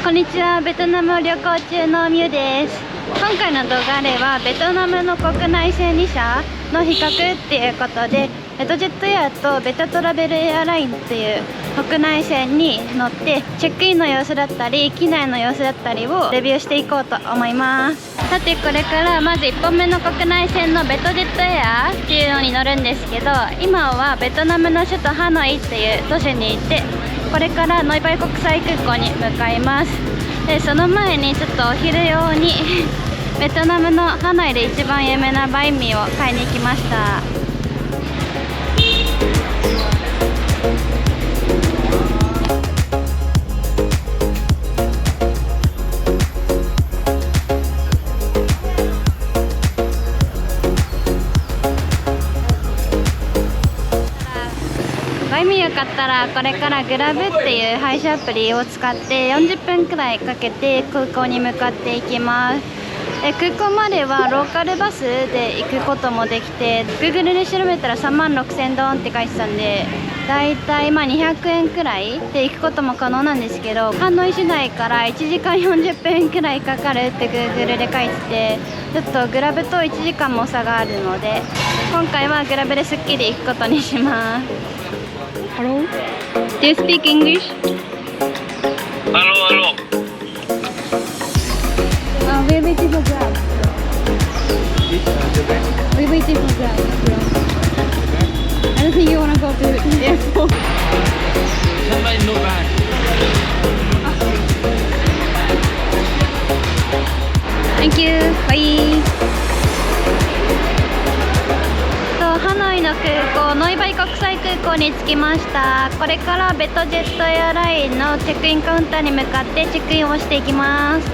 こんにちは、ベトナムを旅行中のミュです。今回の動画ではベトナムの国内線2社の比較っていうことで、ベトジェットエアとベトトラベルエアラインっていう国内線に乗ってチェックインの様子だったり機内の様子だったりをレビューしていこうと思います。さてこれからまず1本目の国内線のベトジェットエアっていうのに乗るんですけど、今はベトナムの首都ハノイっていう都市にいて、これからノイバイ国際空港に向かいます。でその前にちょっとお昼用にベトナムのハノイで一番有名なバインミーを買いに来ました。バインミーを買ったらこれからグラブっていう配車アプリを使って40分くらいかけて空港に向かっていきます。空港まではローカルバスで行くこともできて、 Google で調べたら36,000ドンって書いてたんで、だいたい200円くらいで行くことも可能なんですけど、ハノイ市内から1時間40分くらいかかるって Google で書いてて、ちょっとグラブと1時間も差があるので、今回はグラブですっきり行くことにします。Hello? Do you speak English? Hello. We're waiting for Grab. We're waiting for Grab. I don't think you wanna go to the airport. Somebody no bad. Thank you. Bye. ハノイの空港、ノイバイ国際空港に着きました。これからベトジェットエアラインのチェックインカウンターに向かってチェックインをしていきます。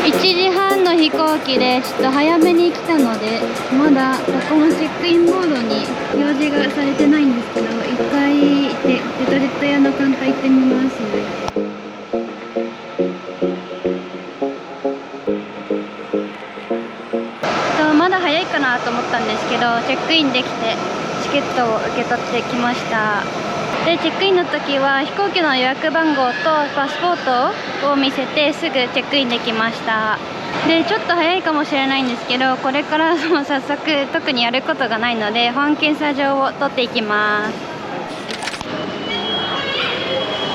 1時半の飛行機でちょっと早めに来たので、まだここのチェックインボードに表示がされてないんですけど、一回行ってベトジェットエアのカウンター行ってみます。まだ早いかなと思ったんですけど、チェックインできてチケットを受け取ってきました。でチェックインの時は飛行機の予約番号とパスポートを見せてすぐチェックインできました。でちょっと早いかもしれないんですけど、これから早速特にやることがないので保安検査場を取っていきます。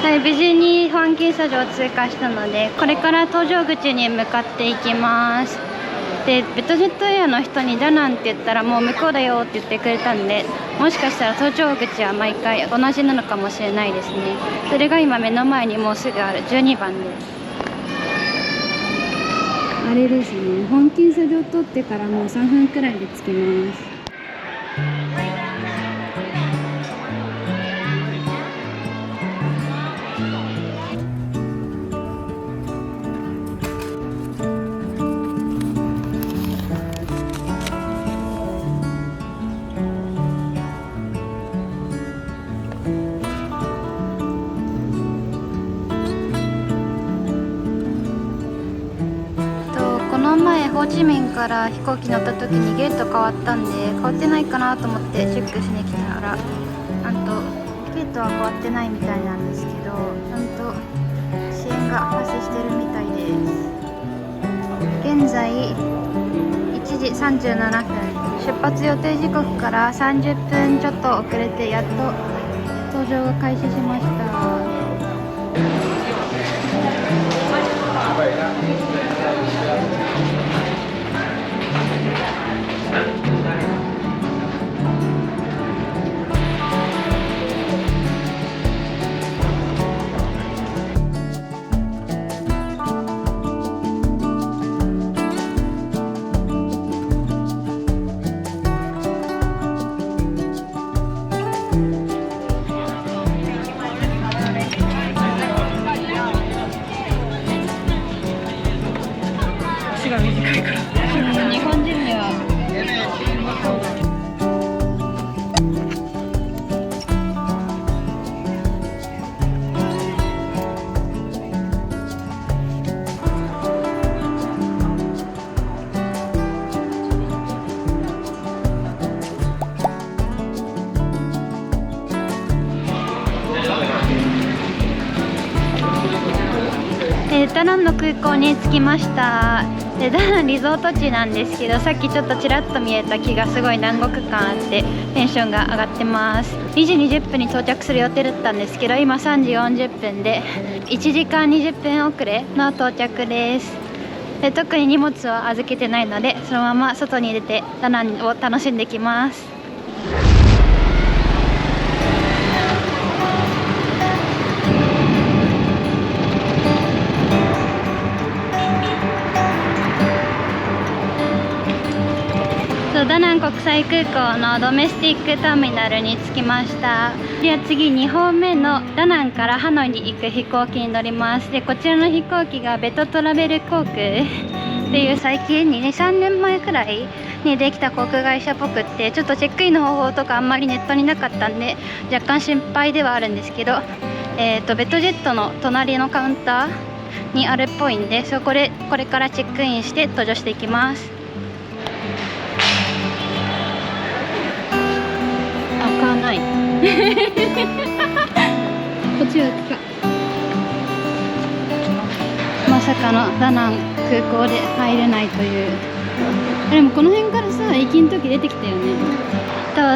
はい、無事に保安検査場を通過したので、これから搭乗口に向かっていきます。でベトジェットエアの人にダナンって言ったらもう向こうだよって言ってくれたんで、もしかしたら搭乗口は毎回同じなのかもしれないですね。それが今目の前にもうすぐある12番です。あれですね、保安検査場取ってからもう3分くらいで着きます。この前ホーチミンから飛行機乗った時にゲート変わったんで、変わってないかなと思ってチェックしに来たら、なんとゲートは変わってないみたいなんですけど、ちゃんと遅延が発生してるみたいです。現在1時37分、出発予定時刻から30分ちょっと遅れてやっと搭乗が開始しました。ダナンの空港に着きました。でダナンリゾート地なんですけど、さっきちょっとちらっと見えた木がすごい南国感あってテンションが上がってます。2時20分に到着する予定だったんですけど、今3時40分で1時間20分遅れの到着です。で特に荷物を預けてないので、そのまま外に出てダナンを楽しんできます。ダナン国際空港のドメスティックターミナルに着きました。では次2本目のダナンからハノイに行く飛行機に乗ります。でこちらの飛行機がベトトラベル航空っていう最近2、3年前くらいにできた航空会社っぽくって、ちょっとチェックインの方法とかあんまりネットになかったんで若干心配ではあるんですけど、ベトジェットの隣のカウンターにあるっぽいんで、そこでこれからチェックインして搭乗していきます。開かないこっちは開くか。まさかのダナン空港で入れないという。でもこの辺からさ、行きの時出てきたよね。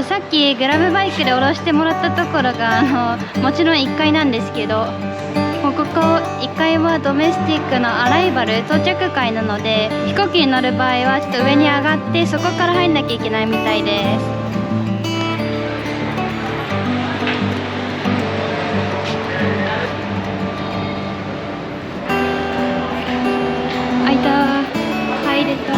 さっきグラブバイクで降ろしてもらったところがもちろん1階なんですけど、ここ1階はドメスティックのアライバル到着階なので、飛行機に乗る場合はちょっと上に上がってそこから入んなきゃいけないみたいです。入れた。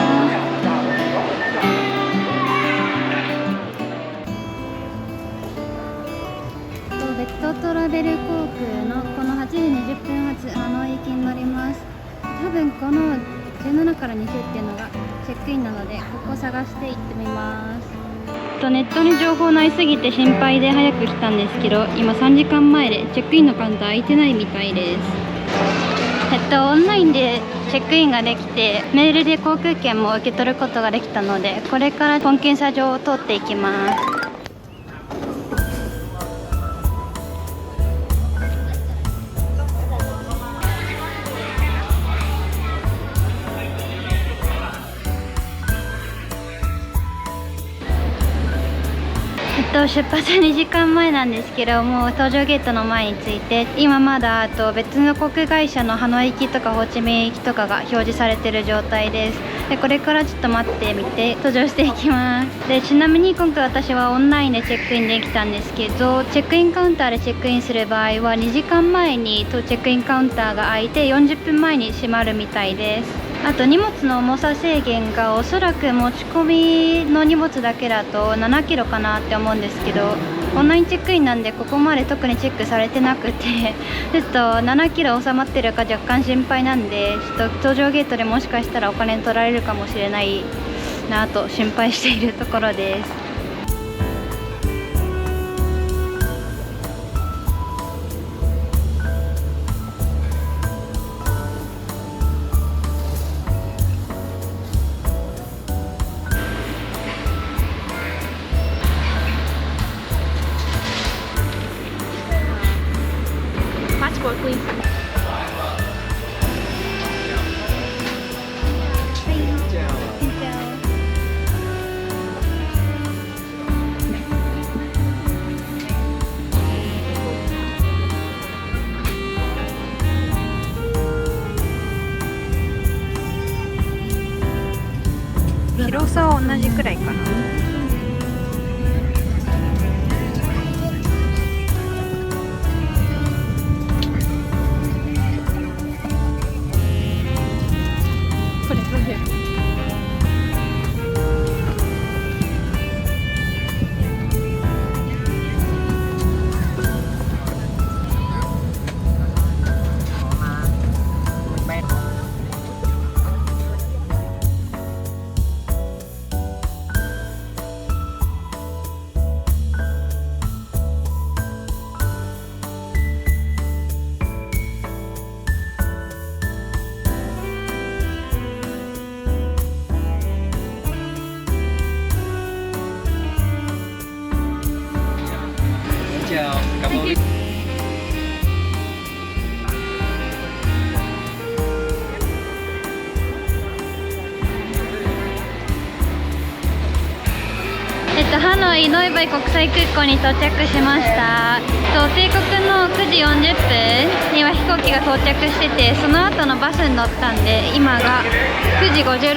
ベトトラベル航空のこの8時20分発ハノイ行きに乗ります。多分この17から20っていうのがチェックインなので、ここ探して行ってみます。ネットに情報ないすぎて心配で早く来たんですけど、今3時間前でチェックインのカウンター空いてないみたいです。オンラインでチェックインができて、メールで航空券も受け取ることができたので、これから本検査場を通っていきます。出発2時間前なんですけど、もう搭乗ゲートの前に着いて、今まだ別の航空会社のハノイ行きとかホーチミン行きとかが表示されてる状態です。でこれからちょっと待ってみて搭乗していきます。でちなみに今回私はオンラインでチェックインできたんですけど、チェックインカウンターでチェックインする場合は2時間前にチェックインカウンターが開いて40分前に閉まるみたいです。あと荷物の重さ制限がおそらく持ち込みの荷物だけだと7キロかなって思うんですけど、オンラインチェックインなんでここまで特にチェックされてなくてちょっと7キロ収まってるか若干心配なんで、ちょっと搭乗ゲートでもしかしたらお金取られるかもしれないなと心配しているところです。Passport, please. 広さは同じくらいかな。のイノイバイ国際空港に到着しました。定刻の9時40分には飛行機が到着してて、その後のバスに乗ったんで、今が9時56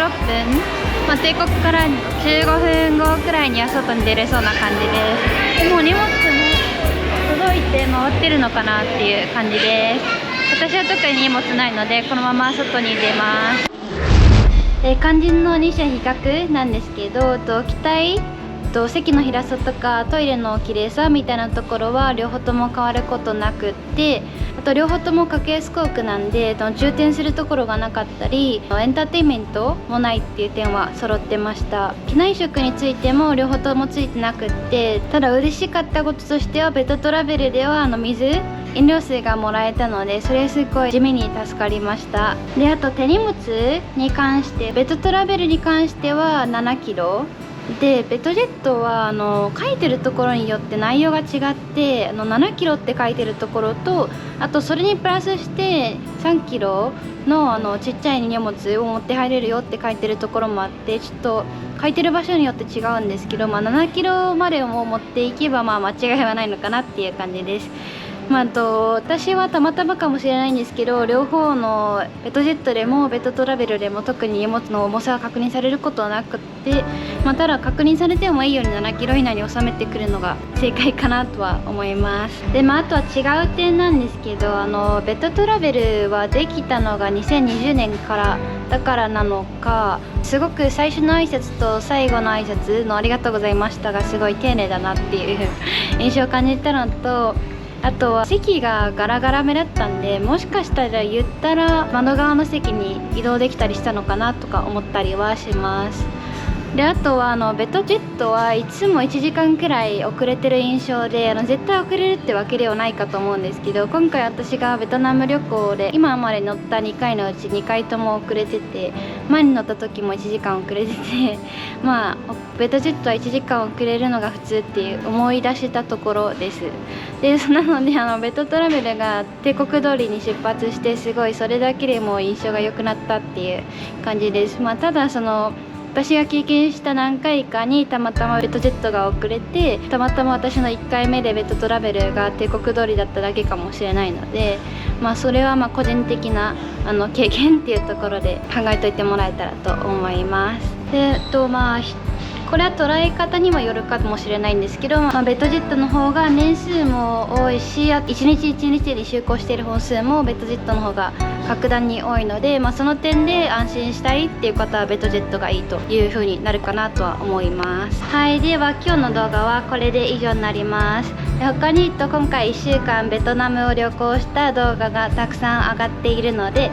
分、定刻から15分後くらいには外に出れそうな感じです。でもう荷物も届いて回ってるのかなっていう感じです。私は特に荷物ないので、このまま外に出ます。肝心の二者比較なんですけど、機体席の広さとかトイレの綺麗さみたいなところは両方とも変わることなくって、あと両方とも格安航空なんで充填するところがなかったり、エンターテインメントもないっていう点は揃ってました。機内食についても両方ともついてなくって、ただ嬉しかったこととしては、ベトトラベルでは飲料水がもらえたので、それすごい地味に助かりました。で、あと手荷物に関して、ベトトラベルに関しては7キロで、ベトジェットは書いてるところによって内容が違って、7キロって書いてるところと、あとそれにプラスして3キロのちっちゃい荷物を持って入れるよって書いてるところもあって、ちょっと書いてる場所によって違うんですけど、7キロまでを持っていけば間違いはないのかなっていう感じです。私はたまたまかもしれないんですけど、両方のベトジェットでもベトトラベルでも特に荷物の重さが確認されることはなくって、ただ確認されてもいいように7キロ以内に収めてくるのが正解かなとは思います。で、あとは違う点なんですけど、ベトトラベルはできたのが2020年からだからなのか、すごく最初の挨拶と最後の挨拶のありがとうございましたがすごい丁寧だなっていう印象を感じたのと、あとは席がガラガラめだったんで、もしかしたら言ったら窓側の席に移動できたりしたのかなとか思ったりはします。で、あとはベトジェットはいつも1時間くらい遅れてる印象で、絶対遅れるってわけではないかと思うんですけど、今回私がベトナム旅行で今まで乗った2回のうち2回とも遅れてて、前に乗った時も1時間遅れててベトジェットは1時間遅れるのが普通っていう思い出したところです。で、なのでベトトラベルが定刻通りに出発して、すごいそれだけでも印象が良くなったっていう感じです。ただ私が経験した何回かにたまたまベトジェットが遅れて、たまたま私の1回目でベトトラベルが定刻通りだっただけかもしれないので、それは個人的な経験っていうところで考えといてもらえたらと思います。で、これは捉え方にもよるかもしれないんですけど、ベトジェットの方が年数も多いし、1日1日に就航している本数もベトジェットの方が格段に多いので、その点で安心したいっていう方はベトジェットがいいという風になるかなとは思います。はい、では今日の動画はこれで以上になります。で、他に今回1週間ベトナムを旅行した動画がたくさん上がっているので、よ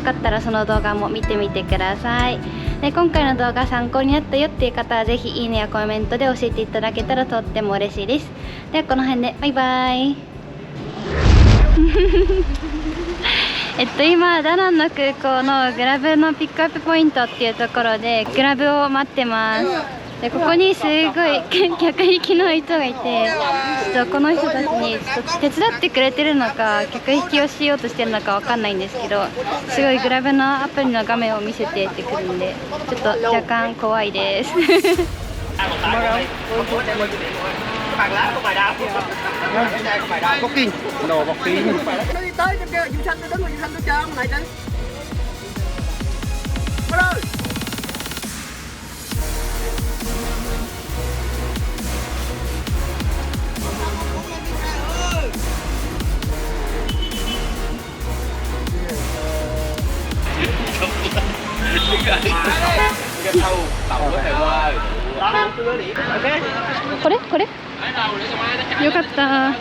かったらその動画も見てみてください。で、今回の動画参考になったよっていう方はぜひいいねやコメントで教えていただけたらとっても嬉しいです。ではこの辺でバイバイ今ダナンの空港のグラブのピックアップポイントっていうところでグラブを待ってます。で、ここにすごい客引きの人がいて、この人たちに手伝ってくれてるのか客引きをしようとしてるのかわかんないんですけど、すごいグラブのアプリの画面を見せてってくるんで、ちょっと若干怖いですBooking, đồ booking. Nó đi tới kêu Diệu Xanh, tôi đứng Diệu Xanh tôi chờ ông này đi. Bắt ơi. Cái thâu tàu của thầy qua. Ok. これよかった。